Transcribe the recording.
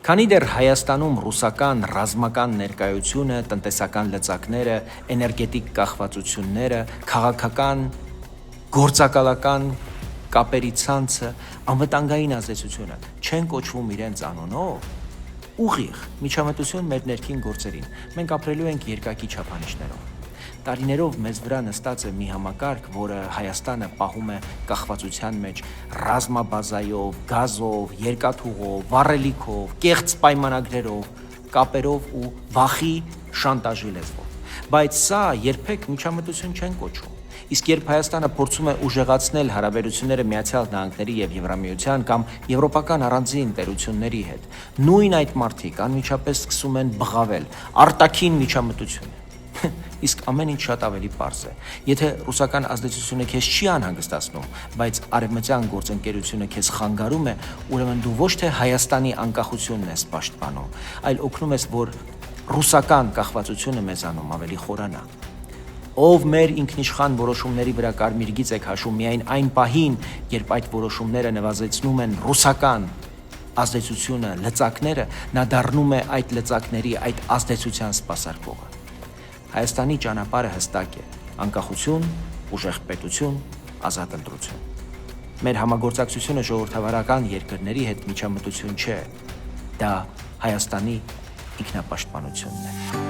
Քանի դեռ Հայաստանում ռուսական ռազմական ներկայությունը, տնտեսական լծակները, էներգետիկ կախվածությունները, քաղաքական, գործակալական կապերի ցանցը, անվտանգային ազդեցությունը չեն կոչվում իրենց անունով, ուղիղ միջամտություն մեր ներքին գործերին, մենք ապրելու ենք երկակի չափանիշներով։ Տարիներով մեզ վրա նստած է մի համակարգ, որը Հայաստանը պահում է կախվածության մեջ ռազմաբազայով, գազով, երկաթուղով, վառելիքով, կեղծ պայմանագրերով, կապերով ու վախի շանտաժի լեզվով։ Բայց սա երբեք միջամտություն չեն կոչում։ Իսկ երբ Հայաստանը փորձում է ուժեղացնել հարաբերությունները Միացյալ Նահանգների եւ Եվրամիության կամ եվրոպական առանձին տերությունների հետ, նույն այդ մարդիկ անմիջապես սկսում են բղավել արտաքին միջամտություն։ Իսկ ամեն ինչ շատ ավելի պարզ է։ Եթե ռուսական ազդեցությունը քեզ չի անհանգստացնում, բայց արևմտյան գործընկերությունը քեզ խանգարում է, ուրեմն դու ոչ թե Հայաստանի անկախությունն ես պաշտպանում, այլ օգնում ես, որ ռուսական կախվածությունը մեզանում ավելի խորանա։ Ով մեր ինքնիշխան որոշումների վրա կարմիր գիծ է քաշում միայն այն պահին, երբ այդ որոշումները նվազեցնում են ռուսական ազդեցությունը, լծակները, նա դառնում է այդ լծակների, այդ ազդեցության սպասարկողը։ Հայաստանի ճանապարհը հստակ է՝ անկախություն, ուժեղ պետություն, ազատ ընտրություն։ Մեր համագործակցությունը ժողովրդավարական երկրների հետ միջամտություն չէ, դա Հայաստանի ինքնապաշտպանությունն է։